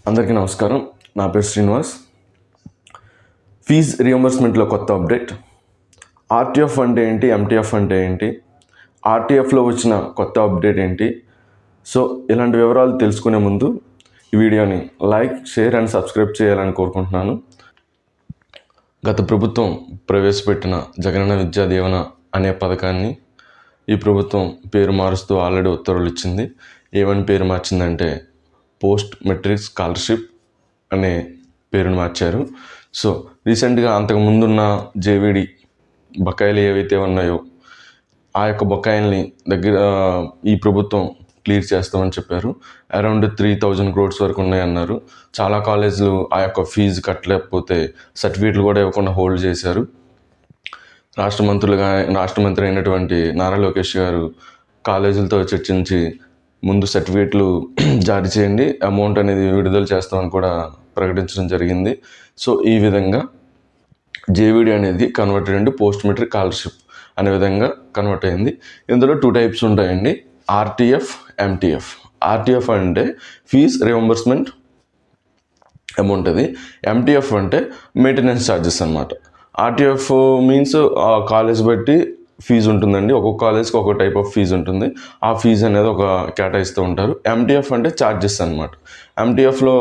అందరికీ నమస్కారం. నా పేరు శ్రీనివాస్. ఫీజ్ రియంబర్స్మెంట్లో కొత్త అప్డేట్. ఆర్టీఎఫ్ అంటే ఏంటి, ఎంటీఎఫ్ అంటే ఏంటి, ఆర్టీఎఫ్లో వచ్చిన కొత్త అప్డేట్ ఏంటి, సో ఇలాంటి వివరాలు తెలుసుకునే ముందు ఈ వీడియోని లైక్, షేర్ అండ్ సబ్స్క్రైబ్ చేయాలని కోరుకుంటున్నాను. గత ప్రభుత్వం ప్రవేశపెట్టిన జగనన్న విద్యా దీవెన అనే పథకాన్ని ఈ ప్రభుత్వం పేరు మారుస్తూ ఆల్రెడీ ఉత్తర్వులు ఇచ్చింది. ఏమని పేరు మార్చిందంటే పోస్ట్ మెట్రిక్ స్కాలర్షిప్ అనే పేరును మార్చారు. సో రీసెంట్గా అంతకు ముందున్న జేవిడి బకాయిలు ఏవైతే ఉన్నాయో ఆ యొక్క బకాయిల్ని ఈ ప్రభుత్వం క్లియర్ చేస్తామని చెప్పారు. అరౌండ్ 3,000 crores వరకు ఉన్నాయన్నారు. చాలా కాలేజీలు ఆ యొక్క ఫీజు కట్టలేకపోతే సర్టిఫికేట్లు కూడా ఇవ్వకుండా హోల్డ్ చేశారు. రాష్ట్ర మంత్రి అయినటువంటి నారా లోకేష్ గారు కాలేజీలతో చర్చించి ముందు సర్టిఫికేట్లు జారీ చేయండి, అమౌంట్ అనేది విడుదల చేస్తామని కూడా ప్రకటించడం జరిగింది. సో ఈ విధంగా జేవిడి అనేది కన్వర్టెడ్ అండి పోస్ట్ మెట్రిక్ స్కాలర్షిప్ అనే విధంగా కన్వర్ట్ అయింది. ఇందులో 2 types ఉంటాయండి, ఆర్టీఎఫ్, ఎంటీఎఫ్. ఆర్టీఎఫ్ అంటే ఫీజ్ రియంబర్స్మెంట్ అమౌంట్, అది. ఎంటీఎఫ్ అంటే మెయింటెనెన్స్ ఛార్జెస్ అన్నమాట. ఆర్టీఎఫ్ మీన్స్ కాలేజ్ బట్టి ఫీజు ఉంటుందండి. ఒక్కొక్క కాలేజ్కి ఒక్కొక్క టైప్ ఆఫ్ ఫీజు ఉంటుంది. ఆ ఫీజు అనేది ఒక కేటాయిస్తూ ఉంటారు. ఎంటీఎఫ్ అంటే ఛార్జెస్ అనమాట. ఎంటీఎఫ్లో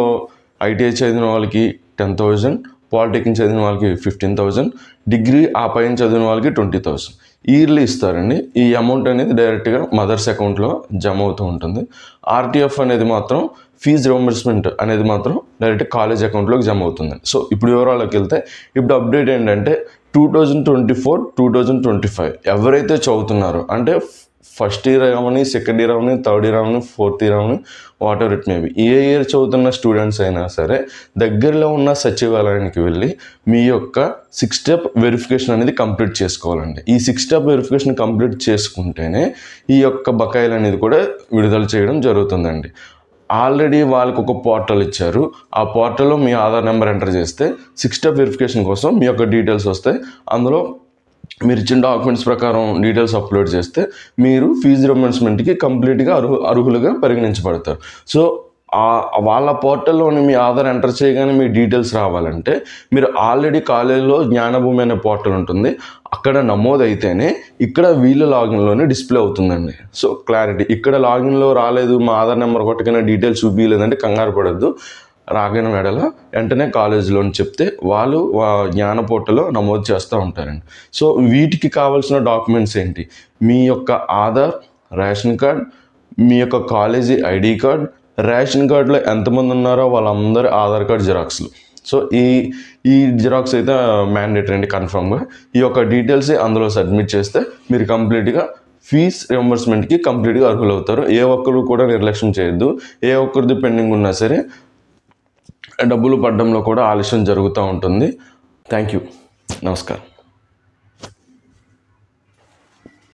ఐటీఐ చదివిన వాళ్ళకి 10,000, పాలిటెక్నిక్ చదివిన వాళ్ళకి 15,000, డిగ్రీ ఆ పైన చదివిన వాళ్ళకి 20,000 ఇయర్లీ ఇస్తారండి. ఈ అమౌంట్ అనేది డైరెక్ట్గా మదర్స్ అకౌంట్లో జమ అవుతూ ఉంటుంది. ఆర్టీఎఫ్ అనేది మాత్రం ఫీజ్ రియంబర్స్మెంట్ అనేది మాత్రం డైరెక్ట్ కాలేజ్ అకౌంట్లోకి జమ అవుతుంది. సో ఇప్పుడు వివరాల్లోకి వెళ్తే ఇప్పుడు అప్డేట్ ఏంటంటే 2024-2025 ఎవరైతే చదువుతున్నారో అంటే first year Avani, second year Avani, third year Avani, fourth year Avani, what ever it may be, A year చదువుతున్న స్టూడెంట్స్ అయినా సరే దగ్గరలో ఉన్న సచివాలయానికి వెళ్ళి మీ యొక్క 6-step వెరిఫికేషన్ అనేది కంప్లీట్ చేసుకోవాలండి. ఈ 6-step వెరిఫికేషన్ కంప్లీట్ చేసుకుంటేనే ఈ యొక్క బకాయిలు అనేది కూడా విడుదల చేయడం జరుగుతుందండి. ఆల్రెడీ వాళ్ళకి ఒక పోర్టల్ ఇచ్చారు. ఆ పోర్టల్లో మీ ఆధార్ నెంబర్ ఎంటర్ చేస్తే 6-step వెరిఫికేషన్ కోసం మీ యొక్క డీటెయిల్స్ వస్తాయి. అందులో మీరు ఇచ్చిన డాక్యుమెంట్స్ ప్రకారం డీటెయిల్స్ అప్లోడ్ చేస్తే మీరు ఫీజు రియంబర్స్మెంట్కి కంప్లీట్గా అర్హులుగా పరిగణించబడతారు. సో వాళ్ళ పోర్టల్లోని మీ ఆధార్ ఎంటర్ చేయగానే మీ డీటెయిల్స్ రావాలంటే మీరు ఆల్రెడీ కాలేజీలో జ్ఞానభూమి అనే పోర్టల్ ఉంటుంది, అక్కడ నమోదైతేనే ఇక్కడ వీళ్ళ లాగిన్లోనే డిస్ప్లే అవుతుందండి. సో క్లారిటీ, ఇక్కడ లాగిన్లో రాలేదు, మా ఆధార్ నెంబర్ కొట్టకైనా డీటెయిల్స్ చూపించలేదంటే కంగారు పడద్దు. రాగిన వెడల వెంటనే కాలేజీలో చెప్తే వాళ్ళు జ్ఞాన పోర్టల్లో నమోదు చేస్తూ ఉంటారండి. సో వీటికి కావాల్సిన డాక్యుమెంట్స్ ఏంటి, మీ యొక్క ఆధార్, రేషన్ కార్డ్, మీ యొక్క కాలేజీ ఐడి కార్డ్, రేషన్ కార్డులో ఎంతమంది ఉన్నారో వాళ్ళందరి ఆధార్ కార్డ్ జిరాక్స్లు. సో ఈ జిరాక్స్ అయితే మ్యాండేటరీ అండి కన్ఫర్మ్గా. ఈ యొక్క డీటెయిల్స్ అందులో సబ్మిట్ చేస్తే మీరు కంప్లీట్గా ఫీజ్ రియంబర్స్మెంట్కి కంప్లీట్గా అర్హులవుతారు. ఏ ఒక్కరు కూడా నిర్లక్ష్యం చేయొద్దు. ఏ ఒక్కరిది పెండింగ్ ఉన్నా సరే డబ్బులు పడడంలో కూడా ఆలస్యం జరుగుతూ ఉంటుంది. Thank you. నమస్కారం.